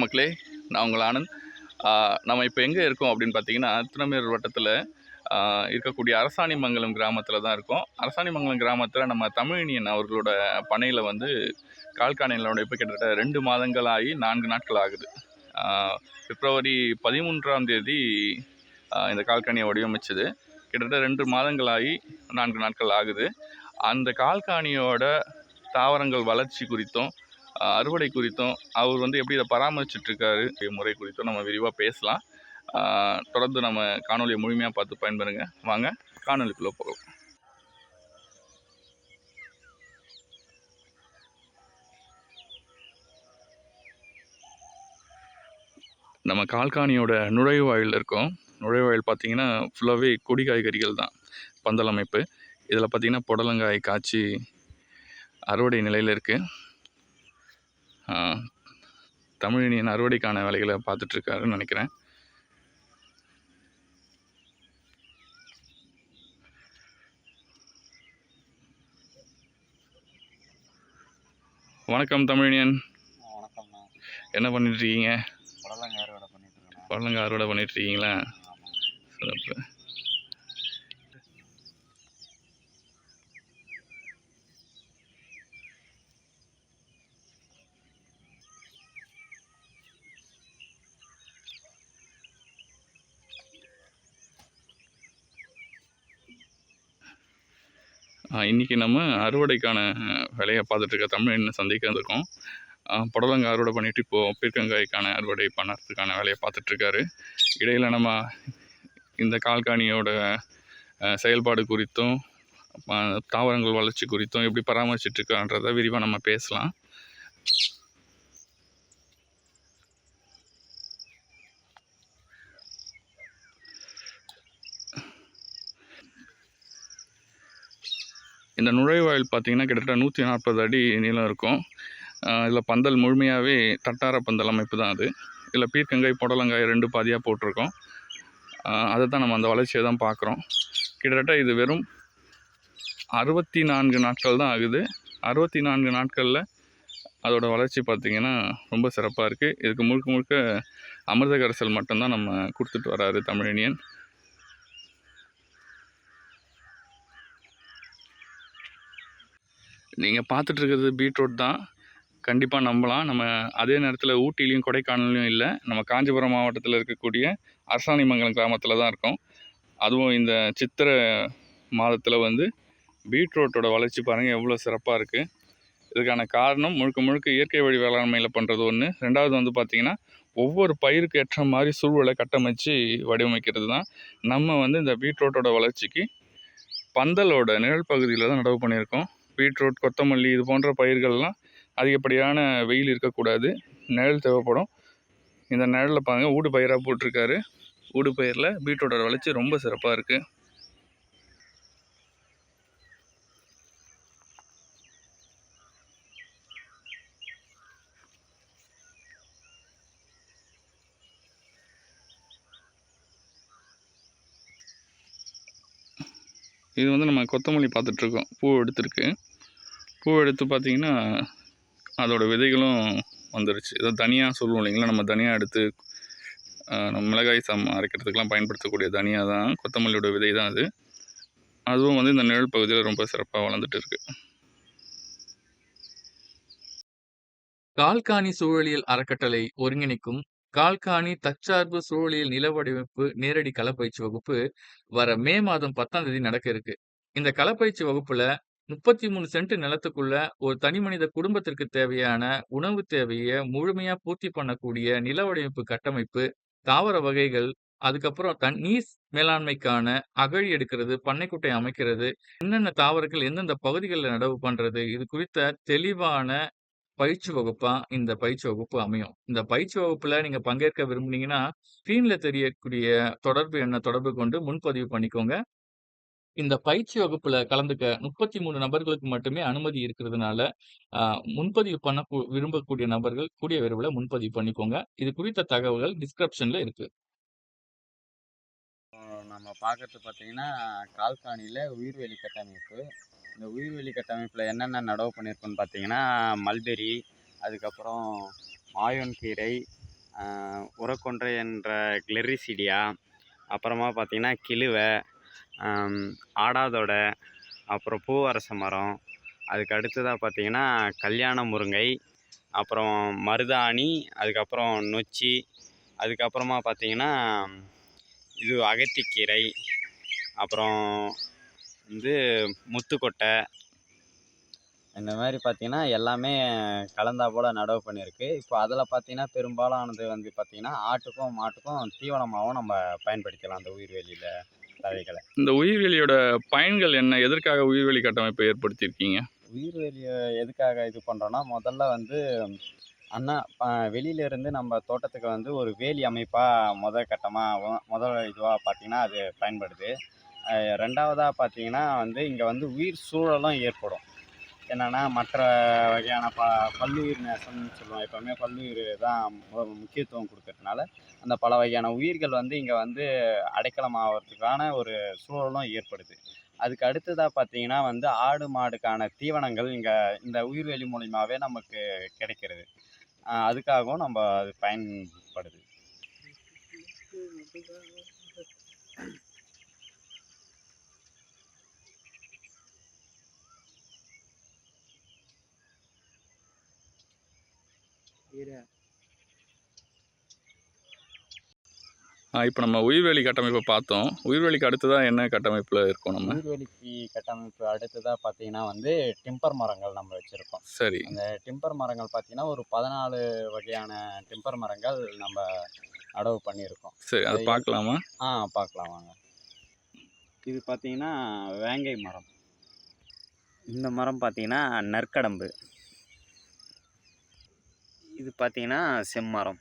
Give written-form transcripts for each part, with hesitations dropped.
வணக்கம் மக்களே, நான் உங்கள் ஆனந்த். நம்ம இப்போ எங்கே இருக்கோம் அப்படின்னு பார்த்தீங்கன்னா, திருநெல்வேலி வட்டத்தில் இருக்கக்கூடிய அரசாணிமங்கலம் கிராமத்தில் தான் இருக்கோம். அரசாணிமங்கலம் கிராமத்தில் நம்ம தமிழினியன் அவர்களோட பனையில் வந்து கால்காணிகளோட இப்போ கிட்டத்தட்ட 2 மாதங்களாகி 4 நாட்கள் ஆகுது. பிப்ரவரி 13ஆம் தேதி இந்த கால்காணியை வடிவமைச்சது. கிட்டத்தட்ட 2 மாதங்களாகி 4 நாட்கள் ஆகுது. அந்த கால்காணியோட தாவரங்கள் வளர்ச்சி குறித்தும் அறுவடை குறித்தும் அவர் வந்து எப்படி இதை பராமரிச்சுட்ருக்காரு முறை குறித்தும் நம்ம விரிவாக பேசலாம். தொடர்ந்து நம்ம காணொலியை முழுமையாக பார்த்து பயன்பெறுங்க. வாங்க காணொலிக்குள்ளே போகலாம். நம்ம கால்காணியோட நுழைவாயில் இருக்கோம். நுழைவாயில் பார்த்திங்கன்னா ஃபுல்லாகவே கொடி காய்கறிகள் தான் பந்தல் அமைப்பு. இதில் பார்த்திங்கன்னா புடலங்காய் காய்ச்சி அறுவடை நிலையில் இருக்குது. தமிழினியன் அறுவடைக்கான வேலைகளை பார்த்துட்ருக்காருன்னு நினைக்கிறேன். வணக்கம் தமிழினியன். வணக்கம்ண்ணா. என்ன பண்ணிட்டுருக்கீங்க? புடலங்காய் அறுவடை பண்ணிட்டுருக்கீங்களா? சிறப்பு. இன்றைக்கி நம்ம அறுவடைக்கான வேலையை பார்த்துட்ருக்க தமிழினை சந்திக்க வந்திருக்கோம். புடலங்காய் அறுவடை பண்ணிவிட்டு இப்போது பீர்க்கங்காய்க்கான அறுவடை பண்ணுறதுக்கான வேலையை பார்த்துட்ருக்காரு. இடையில் நம்ம இந்த கால்காணியோட செயல்பாடு குறித்தும் தாவரங்கள் வளர்ச்சி குறித்தும் எப்படி பராமரிச்சிட்ருக்கான்றதை விரிவாக நம்ம பேசலாம். இந்த நுழைவாயில் பார்த்திங்கன்னா கிட்டத்தட்ட 140 அடி நீளம் இருக்கும். இதில் பந்தல் முழுமையாகவே தட்டார பந்தல் அமைப்பு தான் அது. இதில் பீர்க்கங்காய் புடலங்காய் 2 பாதியாக போட்டிருக்கோம். அதை தான் நம்ம அந்த வளர்ச்சியை தான் பார்க்குறோம். கிட்டத்தட்ட இது வெறும் 64 நாட்கள் தான் ஆகுது. 64 நாட்களில் அதோடய வளர்ச்சி பார்த்திங்கன்னா ரொம்ப சிறப்பாக இருக்குது. இதுக்கு முழுக்க முழுக்க அமிர்த கரைசல் மட்டும்தான் நம்ம கொடுத்துட்டு வராரு தமிழினியன். நீங்கள் பார்த்துட்ருக்கிறது பீட்ரூட் தான். கண்டிப்பாக நம்பலாம். நம்ம அதே நேரத்தில் ஊட்டிலையும் கொடைக்கானல்லையும் இல்லை, நம்ம காஞ்சிபுரம் மாவட்டத்தில் இருக்கக்கூடிய அரசாணிமங்கலம் கிராமத்தில் தான் இருக்கோம். அதுவும் இந்த சித்திரை மாதத்தில் வந்து பீட்ரூட்டோட வளர்ச்சி பாருங்கள் எவ்வளோ சிறப்பாக இருக்குது. இதுக்கான காரணம் முழுக்க முழுக்க இயற்கை வழி வேளாண்மையில் பண்ணுறது ஒன்று. ரெண்டாவது வந்து பார்த்திங்கன்னா ஒவ்வொரு பயிருக்கு ஏற்ற மாதிரி சூழலை கட்டமைச்சு வடிவமைக்கிறது தான். நம்ம வந்து இந்த பீட்ரூட்டோட வளர்ச்சிக்கு பந்தலோட நிழல் பகுதியில் தான் நடவு பண்ணியிருக்கோம். பீட்ரூட், கொத்தமல்லி இது போன்ற பயிர்கள்லாம் அதிகப்படியான வெயில் இருக்கக்கூடாது, நிழல் தேவைப்படும். இந்த நிழலில் பாருங்கள் ஊடு பயிராக போட்டிருக்காரு. ஊடு பயிரில் பீட்ரூட்டோட வளர்ச்சி ரொம்ப சிறப்பாக இருக்குது. இது வந்து நம்ம கொத்தமல்லி பார்த்துட்ருக்கோம். பூ எடுத்துருக்கு. பூ எடுத்து பார்த்திங்கன்னா அதோட விதைகளும் வந்துருச்சு. ஏதோ தனியாக சொல்லுவோம் இல்லைங்களா, நம்ம தனியாக எடுத்து நம்ம மிளகாய் அரைக்கிறதுக்கெலாம் பயன்படுத்தக்கூடிய தனியாக தான் கொத்தமல்லியோட விதை தான் அது. அதுவும் வந்து இந்த நிழல் பகுதியில் ரொம்ப சிறப்பாக வளர்ந்துட்டு இருக்குது. கால்காணி சூழலியல் அறக்கட்டளை ஒருங்கிணைக்கும் கால்காணி தற்சார்பு சூழலியல் நில வடிவமைப்பு நேரடி களப்பயிற்சி வகுப்பு வர மே மாதம் 10ஆம் தேதி நடக்க இருக்கு. இந்த களப்பயிற்சி வகுப்புல 33 சென்ட் நிலத்துக்குள்ள ஒரு தனி மனித குடும்பத்திற்கு தேவையான உணவு தேவையை முழுமையா பூர்த்தி பண்ணக்கூடிய நில வடிவமைப்பு கட்டமைப்பு, தாவர வகைகள், அதுக்கப்புறம் நீர் மேலாண்மைக்கான அகழி எடுக்கிறது, பண்ணைக்குட்டை அமைக்கிறது, என்னென்ன தாவரங்கள் எந்தெந்த பகுதிகளில் நடவு பண்றது, இது குறித்த தெளிவான பயிற்சி வகுப்பா இந்த பயிற்சி வகுப்பு அமையும். இந்த பயிற்சி வகுப்புல நீங்க பங்கேற்க விரும்புனீங்கன்னா, ஸ்க்ரீன்ல தெரியக்கூடிய தொடர்பு எண்ணை தொடர்பு கொண்டு முன்பதிவு பண்ணிக்கோங்க. இந்த பயிற்சி வகுப்புல கலந்துக்க 33 நபர்களுக்கு மட்டுமே அனுமதி இருக்கிறதுனால, முன்பதிவு பண்ண விரும்பக்கூடிய நபர்கள் கூடிய விரைவில் முன்பதிவு பண்ணிக்கோங்க. இது குறித்த தகவல்கள் டிஸ்கிரிப்ஷன்ல இருக்கு. நம்ம பார்க்கறது பார்த்தீங்கன்னா, கால்காணியில் உயிர்வேலி கட்டமைப்பு. இந்த உயிர்வேலி கட்டமைப்பில் என்னென்ன நடவு பண்ணியிருக்கோன்னு பார்த்தீங்கன்னா, மல்பெரி, அதுக்கப்புறம் மாயோன் கீரை, உரக்கொன்றை என்ற கிளெரிசிடியா, அப்புறமா பார்த்திங்கன்னா கிழுவை, ஆடாதொடை, அப்புறம் பூவரச மரம், அதுக்கு அடுத்ததாக பார்த்திங்கன்னா கல்யாண முருங்கை, அப்புறம் மருதாணி, அதுக்கப்புறம் நொச்சி, அதுக்கப்புறமா பார்த்திங்கன்னா இது அகத்திக்கீரை, அப்புறம் வந்து முத்துக்கொட்டை, இந்த மாதிரி பார்த்திங்கன்னா எல்லாமே கலந்தா போல் நடவு பண்ணியிருக்கு. இப்போ அதில் பார்த்திங்கன்னா பெரும்பாலானது வந்து பார்த்திங்கன்னா ஆட்டுக்கும் மாட்டுக்கும் தீவனமாகவும் நம்ம பயன்படுத்தலாம் அந்த உயிர்வேலியில் தழைகளை. இந்த உயிர்வேலியோட பயன்கள் என்ன? எதற்காக உயிர்வேலி கட்டமைப்பை ஏற்படுத்தியிருக்கீங்க? உயிர்வேலியை எதுக்காக இது பண்ணுறோன்னா, முதல்ல வந்து வெளியிலேருந்து நம்ம தோட்டத்துக்கு வந்து ஒரு வேலி அமைப்பாக முதல் இதுவாக பார்த்திங்கன்னா அது பயன்படுது. ரெண்டாவதாக பார்த்திங்கன்னா வந்து இங்கே வந்து உயிர் சூழலும் ஏற்படும். என்னென்னா மற்ற வகையான பல்லுயிர் நேசம்னு சொல்லுவோம். எப்போவுமே பல்லுயிர் தான் முக்கியத்துவம் கொடுக்கறதுனால அந்த பல வகையான உயிர்கள் வந்து இங்கே வந்து அடைக்கலம் ஆகிறதுக்கான ஒரு சூழலும் ஏற்படுது. அதுக்கு அடுத்ததாக பார்த்திங்கன்னா வந்து ஆடு மாடுக்கான தீவனங்கள் இங்கே இந்த உயிர்வேலி மூலிமாவே நமக்கு கிடைக்கிறது. அதுக்காகவும் நம்ம அது பயன்படுது. இப்போ நம்ம உயிர்வேலி கட்டமைப்பை பார்த்தோம். உயிர்வேலிக்கு அடுத்ததாக என்ன கட்டமைப்பில் இருக்கோம் நம்ம? உயிர்வேலிக்கு கட்டமைப்பு அடுத்ததாக பார்த்திங்கன்னா வந்து டிம்பர் மரங்கள் நம்ம வச்சுருக்கோம். சரி. அந்த டிம்பர் மரங்கள் பார்த்திங்கன்னா ஒரு 14 வகையான டிம்பர் மரங்கள் நம்ம நடவு பண்ணியிருக்கோம். சரி, அதை பார்க்கலாமா? பார்க்கலாம் வாங்க. இது பார்த்திங்கன்னா வேங்கை மரம். இந்த மரம் பார்த்திங்கன்னா நற்கடம்பு. இது பார்த்திங்கன்னா செம்மரம்,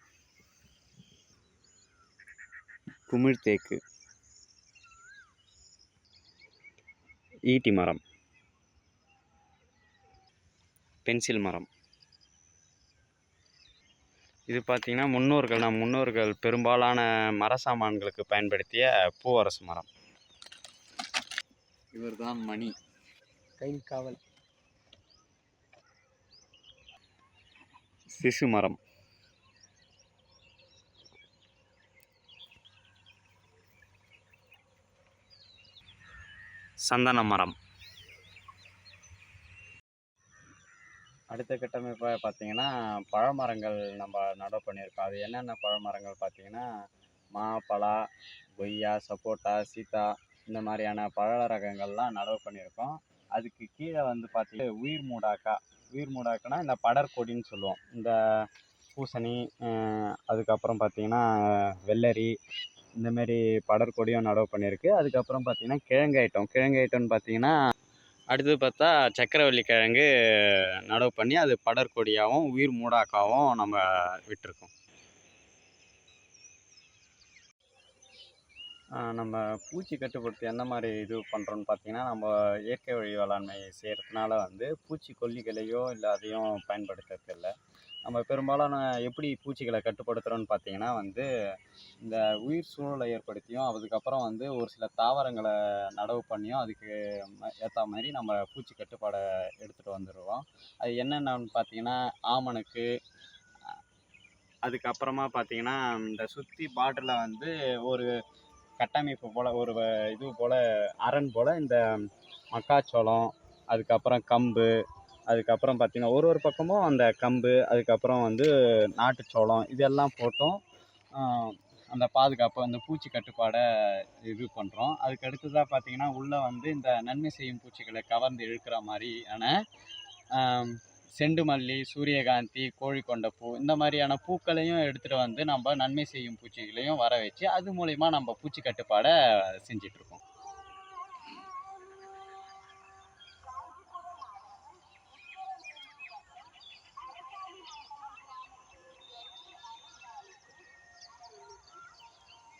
குமிழ்தேக்கு, ஈட்டி மரம், பென்சில் மரம். இது பார்த்திங்கன்னா முன்னோர்கள் பெரும்பாலான மர சாமான்களுக்கு பயன்படுத்திய பூவரசு மரம். இவர் தான் மணி, கை காவல். சிசு மரம், சந்தன மரம். அடுத்த கட்டமைப்பை பார்த்திங்கன்னா பழமரங்கள் நம்ம நடவு பண்ணியிருக்கோம். அது என்னென்ன பழமரங்கள் பார்த்திங்கன்னா மா, பலா, கொய்யா, சப்போட்டா, சீத்தா, இந்த மாதிரியான பழ ரகங்கள்லாம் நடவு பண்ணியிருக்கோம். அதுக்கு கீழே வந்து பார்த்திங்கன்னா உயிர் மூடாக்கானா இந்த படர்கொடின்னு சொல்லுவோம். இந்த பூசணி, அதுக்கப்புறம் பார்த்திங்கன்னா வெள்ளரி, இந்தமாரி படர்கொடியும் நடவு பண்ணியிருக்கு. அதுக்கப்புறம் பார்த்திங்கன்னா கிழங்கு ஐட்டம்னு பார்த்திங்கன்னா அடுத்தது பார்த்தா சக்கரவள்ளி கிழங்கு நடவு பண்ணி அது படர்கொடியாகவும் உயிர் மூடாக்காவும் நம்ம விட்டுருக்கோம். நம்ம பூச்சி கட்டுப்படுத்தி எந்த மாதிரி இது பண்ணுறோன்னு பார்த்திங்கன்னா, நம்ம இயற்கை வழி வேளாண்மை செய்கிறதுனால வந்து பூச்சிக்கொல்லிகளையோ இல்லை அதையும் பயன்படுத்துறதில்லை. நம்ம பெரும்பாலான எப்படி பூச்சிகளை கட்டுப்படுத்துகிறோன்னு பார்த்திங்கன்னா வந்து இந்த உயிர் சூழலை ஏற்படுத்தியும் அதுக்கப்புறம் வந்து ஒரு சில தாவரங்களை நடவு பண்ணியும் அதுக்கு ஏற்ற மாதிரி நம்ம பூச்சி கட்டுப்பாடை எடுத்துகிட்டு வந்துடுவோம். அது என்னென்னு பார்த்திங்கன்னா ஆமணக்கு, அதுக்கப்புறமா பார்த்திங்கன்னா இந்த சுற்றி பாட்டிலில் வந்து ஒரு கட்டமைப்பு போல் ஒரு இது போல் அரண் போல் இந்த மக்காச்சோளம், அதுக்கப்புறம் கம்பு, அதுக்கப்புறம் பார்த்திங்கன்னா ஒரு பக்கமும் அந்த கம்பு, அதுக்கப்புறம் வந்து நாட்டுச்சோளம், இதெல்லாம் போட்டும் அந்த பாதுகாப்பு அந்த பூச்சி கட்டுப்பாடை இது பண்ணுறோம். அதுக்கு அடுத்ததாக பார்த்திங்கன்னா உள்ளே வந்து இந்த நன்மை செய்யும் பூச்சிகளை கவர்ந்து இழுக்கிற மாதிரியான செண்டு மல்லி, சூரியகாந்தி, கோழிக்கொண்டைப்பூ, இந்த மாதிரியான பூக்களையும் எடுத்துகிட்டு வந்து நம்ம நன்மை செய்யும் பூச்சிகளையும் வர வச்சு அது மூலிமா நம்ம பூச்சி கட்டுப்பாடை செஞ்சிட்ருக்கோம்.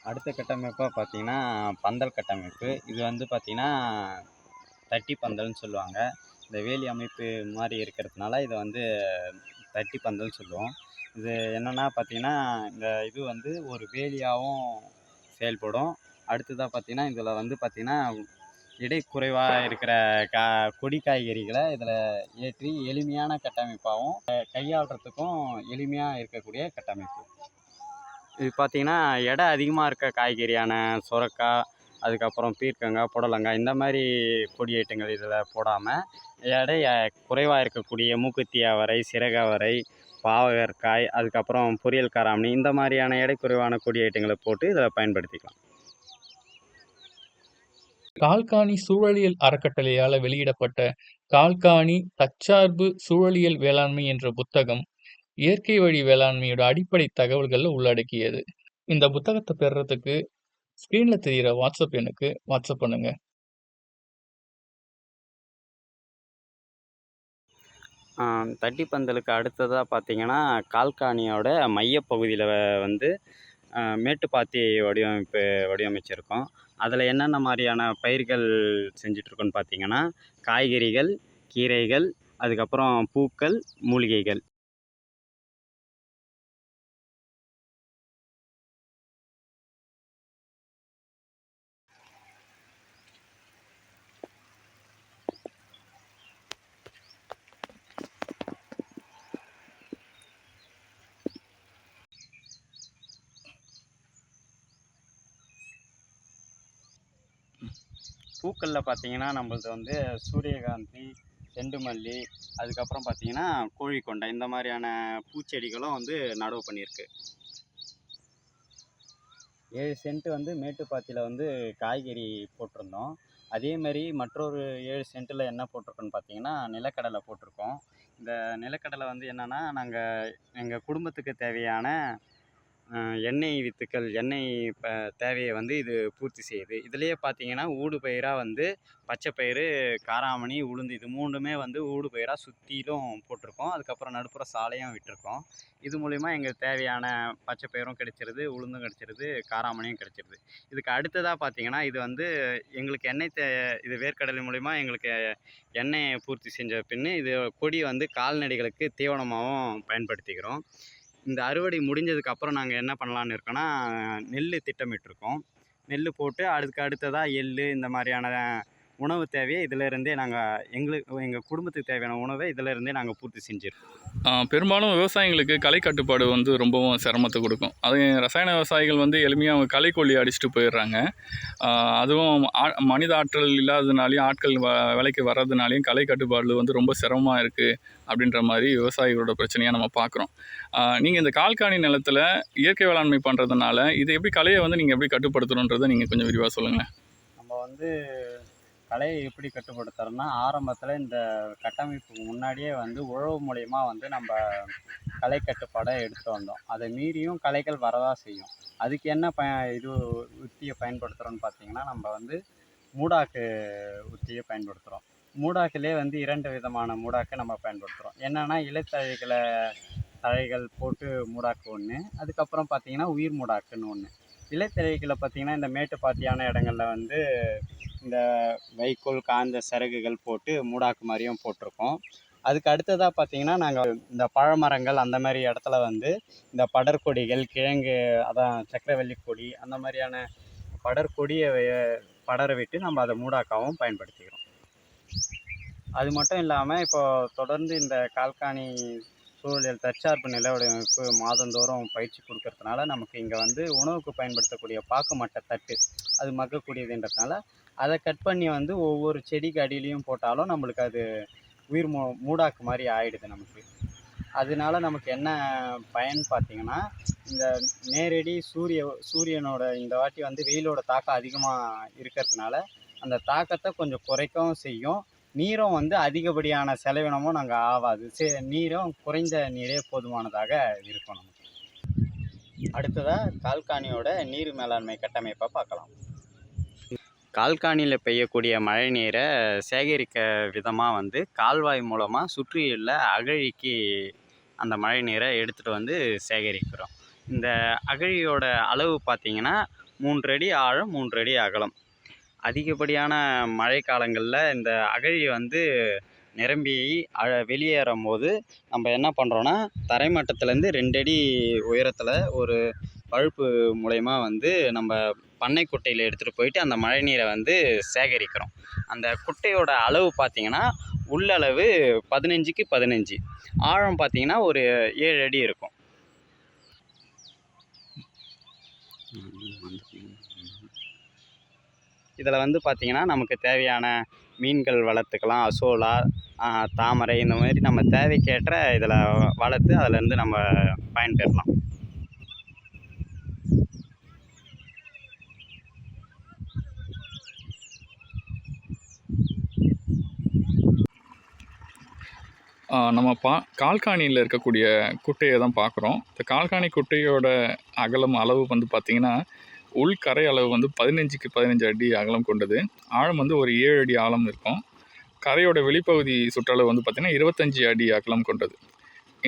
அடுத்த கட்டமைப்பாக பார்த்திங்கன்னா பந்தல் கட்டமைப்பு. இது வந்து பார்த்திங்கன்னா தட்டி பந்தல்னு சொல்லுவாங்க. இந்த வேலி அமைப்பு மாதிரி இருக்கிறதுனால இதை வந்து தட்டி பந்தல்னு சொல்லுவோம். இது என்னென்னா பார்த்திங்கன்னா இந்த இது வந்து ஒரு வேலியாகவும் செயல்படும். அடுத்ததாக பார்த்திங்கன்னா இதில் வந்து பார்த்திங்கன்னா இடை குறைவாக இருக்கிற கொடி காய்கறிகளை இதில் ஏற்றி எளிமையான கட்டமைப்பாகவும் கையாளுறதுக்கும் எளிமையாக இருக்கக்கூடிய கட்டமைப்பு. இது பார்த்தீங்கன்னா எடை அதிகமாக இருக்க காய்கறியான சுரக்காய், அதுக்கப்புறம் பீர்க்கங்காய், புடலங்காய் இந்த மாதிரி கொடி ஐட்டங்கள் இதில் போடாமல் எடை குறைவாக இருக்கக்கூடிய மூக்குத்தி அவரை, சிறகு அவரை, பாவற்காய், அதுக்கப்புறம் பொரியல் காராமணி இந்த மாதிரியான எடை குறைவான கொடி ஐட்டங்களை போட்டு இதில் பயன்படுத்திக்கலாம். கால்காணி சூழலியல் அறக்கட்டளையால வெளியிடப்பட்ட கால்காணி தற்சார்பு சூழலியல் வேளாண்மை என்ற புத்தகம் இயற்கை வழி வேளாண்மையோட அடிப்படை தகவல்களை உள்ளடக்கியது. இந்த புத்தகத்தை பெறுறதுக்கு ஸ்கிரீன்ல தெரியிற வாட்ஸ்அப் எண்ணுக்கு வாட்ஸ்அப் பண்ணுங்க. தட்டிப்பந்தலுக்கு அடுத்ததாக பார்த்தீங்கன்னா கால்காணியோட மையப்பகுதியில் வந்து மேட்டுப்பாத்தி வடிவமைச்சிருக்கோம். அதில் என்னென்ன மாதிரியான பயிர்கள் செஞ்சிட்ருக்கோன்னு பார்த்தீங்கன்னா காய்கறிகள், கீரைகள், அதுக்கப்புறம் பூக்கள், மூலிகைகள். பூக்களில் பார்த்தீங்கன்னா நம்மளது வந்து சூரியகாந்தி, செண்டுமல்லி, அதுக்கப்புறம் பார்த்தீங்கன்னா கோழிக்கொண்டை இந்த மாதிரியான பூச்செடிகளும் வந்து நடவு பண்ணியிருக்கு. 7 சென்ட் வந்து மேட்டுப்பாத்தியில் வந்து காய்கறி போட்டிருந்தோம். அதேமாரி மற்றொரு 7 சென்ட்டில் என்ன போட்டிருக்கோன்னு பார்த்தீங்கன்னா நிலக்கடலை போட்டிருக்கோம். இந்த நிலக்கடலை வந்து என்னென்னா நாங்கள் எங்கள் குடும்பத்துக்கு தேவையான எண்ணெய் வித்துக்கள், எண்ணெய் தேவையை வந்து இது பூர்த்தி செய்யுது. இதுலேயே பார்த்தீங்கன்னா ஊடு பயிராக வந்து பச்சை பயிறு, காராமணி, உளுந்து இது 3மே வந்து ஊடு பயிராக சுற்றிலும் போட்டிருக்கோம். அதுக்கப்புறம் நடுப்புற சாலையும் விட்டிருக்கோம். இது மூலிமா எங்களுக்கு தேவையான பச்சை பயிரும் கிடைச்சிருது, உளுந்தும் கிடைச்சிருது, காராமணியும் கிடைச்சிருது. இதுக்கு அடுத்ததாக பார்த்தீங்கன்னா இது வந்து எங்களுக்கு இது வேர்க்கடலை மூலிமா எங்களுக்கு எண்ணெயை பூர்த்தி செஞ்ச பின்னு இது கொடி வந்து கால்நடைகளுக்கு தீவனமாகவும் பயன்படுத்திக்கிறோம். இந்த அறுவடை முடிஞ்சதுக்கப்புறம் நாங்கள் என்ன பண்ணலான்னு இருக்கோன்னா நெல் திட்டமிட்டிருக்கோம். நெல் போட்டு அதுக்கு அடுத்ததாக எள் இந்த மாதிரியான உணவு தேவையை இதிலேருந்தே எங்கள் குடும்பத்துக்கு தேவையான உணவை இதிலேருந்தே நாங்கள் பூர்த்தி செஞ்சிருக்கோம். பெரும்பாலும் விவசாயிங்களுக்கு களை கட்டுப்பாடு வந்து ரொம்பவும் சிரமத்தை கொடுக்கும். அது ரசாயன விவசாயிகள் வந்து எளிமையாக அவங்க களைக்கொல்லி அடிச்சுட்டு போயிடுறாங்க. அதுவும் மனித ஆற்றல் இல்லாததுனாலையும் ஆட்கள் வேலைக்கு வர்றதுனாலையும் களை கட்டுப்பாடு வந்து ரொம்ப சிரமமாக இருக்குது அப்படின்ற மாதிரி விவசாயிகளோட பிரச்சனையாக நம்ம பார்க்குறோம். நீங்கள் இந்த கால்காணி நிலத்தில் இயற்கை வேளாண்மை பண்ணுறதுனால இதை எப்படி களையை வந்து நீங்கள் எப்படி கட்டுப்படுத்தணுன்றதை நீங்கள் கொஞ்சம் விரிவாக சொல்லுங்களேன். நம்ம வந்து களையை எப்படி கட்டுப்படுத்துறோம்னா ஆரம்பத்தில் இந்த கட்டமைப்புக்கு முன்னாடியே வந்து உழவு மூலயமா வந்து நம்ம களை கட்டுப்பாடை எடுத்துகிட்டு வந்தோம். அதை மீறியும் களைகள் வரதான் செய்யும். அதுக்கு என்ன உத்தியை பயன்படுத்துகிறோன்னு பார்த்தீங்கன்னா நம்ம வந்து மூடாக்கு உத்தியை பயன்படுத்துகிறோம். மூடாக்கிலே வந்து 2 விதமான மூடாக்கை நம்ம பயன்படுத்துகிறோம். என்னென்னா தழைகள் போட்டு மூடாக்கு ஒன்று, அதுக்கப்புறம் பார்த்தீங்கன்னா உயிர் மூடாக்குன்னு ஒன்று. இலைத்தழைகளை பார்த்திங்கன்னா இந்த மேட்டுப்பாத்தியான இடங்களில் வந்து இந்த வைக்கோல், காஞ்ச சருகுகள் போட்டு மூடாக்கு மாதிரியும் போட்டிருக்கோம். அதுக்கு அடுத்ததாக பார்த்திங்கன்னா நாங்கள் இந்த பழமரங்கள் அந்த மாதிரி இடத்துல வந்து இந்த படர்கொடிகள், கிழங்கு அதான் சக்கரவள்ளி கொடி அந்த மாதிரியான படர்கொடியை படர விட்டு நம்ம அதை மூடாக்காவும் பயன்படுத்திக்கிறோம். அது மட்டும் இல்லாமல் இப்போது தொடர்ந்து இந்த கால்காணி சூழலியல் தற்சார்பு நில வடிவமைப்பு மாதந்தோறும் பயிற்சி கொடுக்கறதுனால நமக்கு இங்கே வந்து உணவுக்கு பயன்படுத்தக்கூடிய பாக்கு மட்டை தட்டு அது மக்கக்கூடியதுன்றதுனால அதை கட் பண்ணி வந்து ஒவ்வொரு செடிக்கு அடியிலையும் போட்டாலும் நம்மளுக்கு அது உயிர் மூடாக்கு மாதிரி ஆயிடுது நமக்கு. அதனால நமக்கு என்ன பயன் பார்த்திங்கன்னா இந்த நேரடி சூரியனோட இந்த வாட்டி வந்து வெயிலோட தாக்கம் அதிகமாக இருக்கிறதுனால அந்த தாக்கத்தை கொஞ்சம் குறைக்கவும் செய்யும். நீரும் வந்து அதிகப்படியான செலவினமும் நாங்கள் ஆகாது. நீரும் குறைந்த நீரே போதுமானதாக இருக்கும் நமக்கு. அடுத்ததாக கால்காணியோட நீர் மேலாண்மை கட்டமைப்பை பார்க்கலாம். கால்காணியில் பெய்யக்கூடிய மழை நீரை சேகரிக்க விதமாக வந்து கால்வாய் மூலமாக சுற்றியுள்ள அகழிக்கு அந்த மழை நீரை எடுத்துகிட்டு வந்து சேகரிக்கிறோம். இந்த அகழியோட அளவு பார்த்திங்கன்னா 3 அடி ஆழம், 3 அடி அகலம். அதிகப்படியான மழை காலங்களில் இந்த அகழி வந்து நிரம்பி வெளியேறும் போது நம்ம என்ன பண்ணுறோன்னா தரைமட்டத்துலேருந்து 2 அடி உயரத்தில் ஒரு பழுப்பு மூலயமா வந்து நம்ம பண்ணை குட்டையில் எடுத்துகிட்டு போயிட்டு அந்த மழை நீரை வந்து சேகரிக்கிறோம். அந்த குட்டையோட அளவு பார்த்திங்கன்னா உள்ளளவு 15க்கு 15, ஆழம் பார்த்திங்கன்னா ஒரு 7 அடி இருக்கும். இதில் வந்து பார்த்திங்கன்னா நமக்கு தேவையான மீன்கள் வளர்த்துக்கலாம். அசோலா, தாமரை இந்த மாதிரி நம்ம தேவைக்கேற்ற இதில் வளர்த்து அதிலேருந்து நம்ம பயன்பெறலாம். நம்ம கால்காணியில் இருக்கக்கூடிய குட்டையை தான் பார்க்குறோம். இந்த கால்காணி குட்டையோட அளவு வந்து பார்த்திங்கன்னா, உள்கரை அளவு வந்து 15க்கு 15 அடி அகலம் கொண்டது. ஆழம் வந்து ஒரு 7 அடி ஆழம் இருக்கும். கரையோட வெளிப்பகுதி சுற்றளவு வந்து பார்த்திங்கன்னா 25 அடி அகலம் கொண்டது.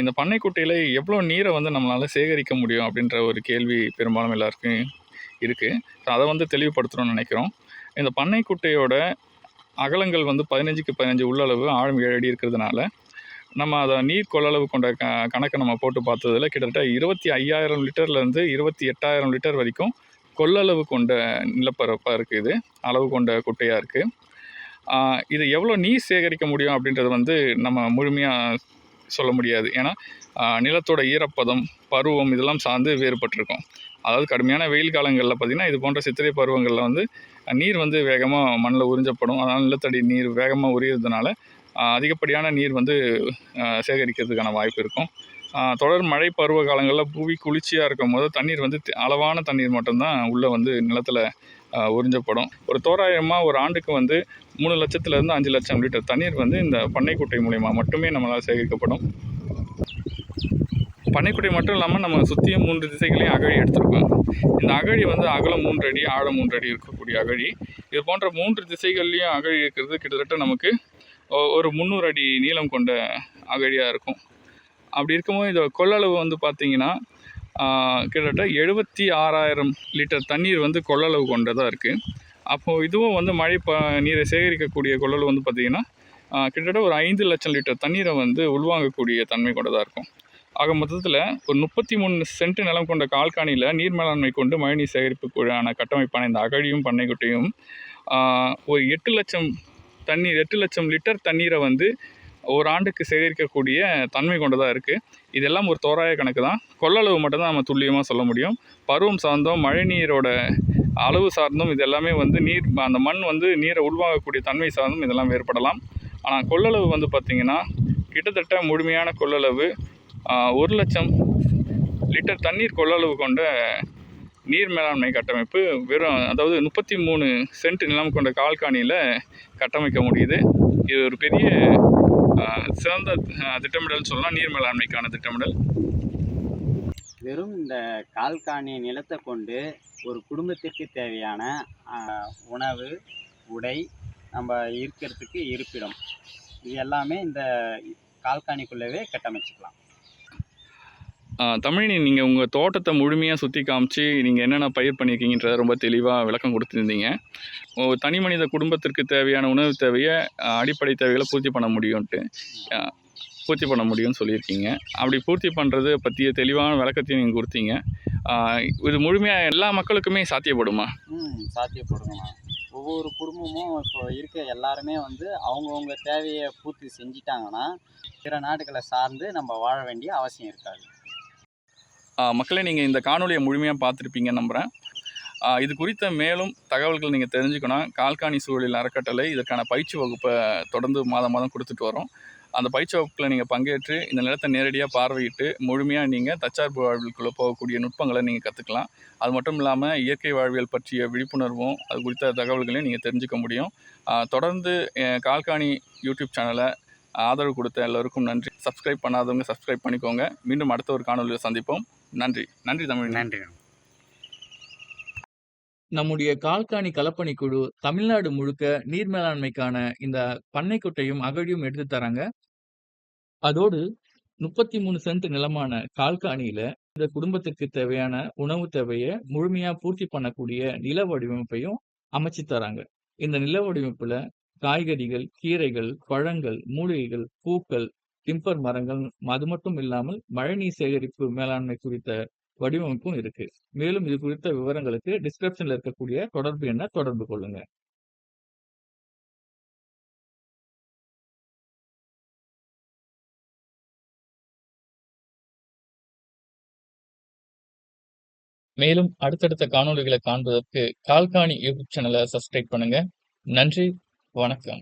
இந்த பண்ணைக்குட்டையில் எவ்வளோ நீரை வந்து நம்மளால் சேகரிக்க முடியும் அப்படின்ற ஒரு கேள்வி பெரும்பாலும் எல்லாருக்கும் இருக்குது. ஸோ அதை வந்து தெளிவுபடுத்தணும்னு நினைக்கிறோம். இந்த பண்ணைக்குட்டையோட அகலங்கள் வந்து 15க்கு 15 உள்ளளவு, ஆழம் 7 அடி இருக்கிறதுனால நம்ம அதை நீர் கொள்ளளவு கொண்ட கணக்கை நம்ம போட்டு பார்த்ததுல கிட்டத்தட்ட 25,000 லிட்டர்லேருந்து 28,000 லிட்டர் வரைக்கும் கொள்ளளவு கொண்ட நிலப்பரப்பாக இருக்குது. இது அளவு கொண்ட குட்டையாக இருக்குது. இது எவ்வளோ நீர் சேகரிக்க முடியும் அப்படின்றது வந்து நம்ம முழுமையாக சொல்ல முடியாது. ஏன்னா நிலத்தோட ஈரப்பதம், பருவம் இதெல்லாம் சார்ந்து வேறுபட்டிருக்கும். அதாவது கடுமையான வெயில் காலங்களில் பார்த்திங்கன்னா இது போன்ற சித்திரை பருவங்களில் வந்து நீர் வந்து வேகமாக மண்ணில் உறிஞ்சப்படும். அதனால் நிலத்தடி நீர் வேகமாக உரியறதுனால அதிகப்படியான நீர் வந்து சேகரிக்கிறதுக்கான வாய்ப்பு இருக்கும். தொடர் மழை பருவ காலங்களில் புவி குளிர்ச்சியாக இருக்கும் போது தண்ணீர் வந்து அளவான தண்ணீர் மட்டும்தான் உள்ளே வந்து நிலத்தில் உறிஞ்சப்படும். ஒரு தோராயமாக ஒரு ஆண்டுக்கு வந்து 3 லட்சத்துலேருந்து 5 லட்சம் லிட்டர் தண்ணீர் வந்து இந்த பண்ணைக்குட்டை மூலயமா மட்டுமே நம்மளால் சேகரிக்கப்படும். பண்ணைக்குட்டை மட்டும் இல்லாமல் நம்ம சுற்றியும் 3 திசைகளையும் அகழி எடுத்திருக்கோம். இந்த அகழி வந்து அகலம் 3 அடி, ஆழம் 3 அடி இருக்கக்கூடிய அகழி. இது போன்ற 3 திசைகள்லேயும் அகழி இருக்கிறது கிட்டத்தட்ட நமக்கு ஒரு 300 அடி நீளம் கொண்ட அகழியாக இருக்கும். அப்படி இருக்கும்போது இந்த கொள்ளளவு வந்து பார்த்திங்கன்னா கிட்டத்தட்ட 76,000 லிட்டர் தண்ணீர் வந்து கொள்ளளவு கொண்டதாக இருக்குது. அப்போது இதுவும் வந்து மழை நீரை சேகரிக்கக்கூடிய கொள்ளளவு வந்து பார்த்திங்கன்னா கிட்டத்தட்ட ஒரு 5 லட்சம் லிட்டர் தண்ணீரை வந்து உள்வாங்கக்கூடிய தன்மை கொண்டதாக இருக்கும். ஆக மொத்தத்தில் ஒரு 33 சென்ட் நிலம் கொண்ட கால்காணியில் நீர் மேலாண்மை கொண்டு மழைநீர் சேகரிப்புக்குள்ளான கட்டமைப்பான இந்த அகழியும் பண்ணைக்குட்டையும் ஒரு 8 லட்சம் லிட்டர் தண்ணீரை வந்து ஒரு ஆண்டுக்கு சேகரிக்கக்கூடிய தன்மை கொண்டதாக இருக்குது. இதெல்லாம் ஒரு தோராய கணக்கு தான். கொள்ளளவு மட்டும்தான் நம்ம துல்லியமாக சொல்ல முடியும். பருவம் சார்ந்தும் மழை நீரோட அளவு சார்ந்தும் இது எல்லாமே வந்து அந்த மண் வந்து நீரை உள்வாங்கக்கூடிய தன்மை சார்ந்தும் இதெல்லாம் வேறுபடலாம். ஆனால் கொள்ளளவு வந்து பார்த்திங்கன்னா கிட்டத்தட்ட முழுமையான கொள்ளளவு 1 லட்சம் லிட்டர் தண்ணீர் கொள்ளளவு கொண்ட நீர் மேலாண்மை கட்டமைப்பு அதாவது 33 சென்ட் நிலம் கொண்ட கால்காணியில் கட்டமைக்க முடியுது. இது ஒரு பெரிய சிறந்த திட்டமிடல் சொல்லலாம், நீர் மேலாண்மைக்கான திட்டமிடல். வெறும் இந்த கால்காணி நிலத்தை கொண்டு ஒரு குடும்பத்திற்கு தேவையான உணவு, உடை, நம்ம இருக்கிறதுக்கு இருப்பிடம், இது எல்லாமே இந்த கால்காணிக்குள்ளவே கட்டமைச்சிக்கலாம். தமிழினி, நீங்கள் உங்கள் தோட்டத்தை முழுமையாக சுற்றி காமிச்சு நீங்கள் என்னென்ன பயிர் பண்ணியிருக்கீங்கன்றத ரொம்ப தெளிவாக விளக்கம் கொடுத்துருந்தீங்க. ஒரு தனி மனித குடும்பத்திற்கு தேவையான உணவு தேவையை அடிப்படை தேவைகளை பூர்த்தி பண்ண முடியும்னு சொல்லியிருக்கீங்க. அப்படி பூர்த்தி பண்ணுறது பற்றிய தெளிவான விளக்கத்தையும் நீங்கள் கொடுத்தீங்க. இது முழுமையாக எல்லா மக்களுக்குமே சாத்தியப்படுமா? சாத்தியப்படுங்கண்ணா. ஒவ்வொரு குடும்பமும் இப்போ இருக்க எல்லாருமே வந்து அவங்கவுங்க தேவையை பூர்த்தி செஞ்சிட்டாங்கன்னா பிற நாடுகளை சார்ந்து நம்ம வாழ வேண்டிய அவசியம் இருக்காது. மக்களே, நீங்கள் இந்த காணொலியை முழுமையாக பார்த்துருப்பீங்கன்னு நம்புகிறேன். இது குறித்த மேலும் தகவல்கள் நீங்கள் தெரிஞ்சுக்கணும். கால்காணி சூழலியல் அறக்கட்டளை இதற்கான பயிற்சி வகுப்பை தொடர்ந்து மாதம் கொடுத்துட்டு வரோம். அந்த பயிற்சி வகுப்பில் நீங்கள் பங்கேற்று இந்த நிலத்தை நேரடியாக பார்வையிட்டு முழுமையாக நீங்கள் தற்சார்பு வாழ்வியலுக்குள்ளே போகக்கூடிய நுட்பங்களை நீங்கள் கற்றுக்கலாம். அது மட்டும் இல்லாமல் இயற்கை வாழ்வியல் பற்றிய விழிப்புணர்வும் அது குறித்த தகவல்களையும் நீங்கள் தெரிஞ்சுக்க முடியும். தொடர்ந்து கால்காணி யூடியூப் சேனலை ஆதரவு கொடுத்த எல்லோருக்கும் நன்றி. சப்ஸ்கிரைப் பண்ணாதவங்க சப்ஸ்கிரைப் பண்ணிக்கோங்க. மீண்டும் அடுத்த ஒரு காணொலியில் சந்திப்போம். நன்றி. நன்றி தமிழ். நன்றி. நம்முடைய கால்காணி களப்பணி குழு தமிழ்நாடு முழுக்க நீர் மேலாண்மைக்கான இந்த பண்ணைக்குட்டையும் அகழியும் எடுத்து தராங்க. அதோடு 33 சென்ட் நிலமான கால்காணியில இந்த குடும்பத்திற்கு தேவையான உணவு தேவையை முழுமையா பூர்த்தி பண்ணக்கூடிய நில வடிவமைப்பையும் அமைச்சு தராங்க. இந்த நில வடிவமைப்புல காய்கறிகள், கீரைகள், பழங்கள், மூலிகைகள், பூக்கள், டிம்பர் மரங்கள், அது மட்டும் இல்லாமல் மழைநீர் சேகரிப்பு மேலாண்மை குறித்த வடிவமைப்பும் இருக்கு. மேலும் இது குறித்த விவரங்களுக்கு டிஸ்கிரிப்ஷன்ல இருக்கக்கூடிய தொடர்பு எண்ணை தொடர்பு கொள்ளுங்க. மேலும் அடுத்தடுத்த காணொளிகளை காண்பதற்கு கால்காணி யூடியூப் சேனலை சப்ஸ்கிரைப் பண்ணுங்க. நன்றி, வணக்கம்.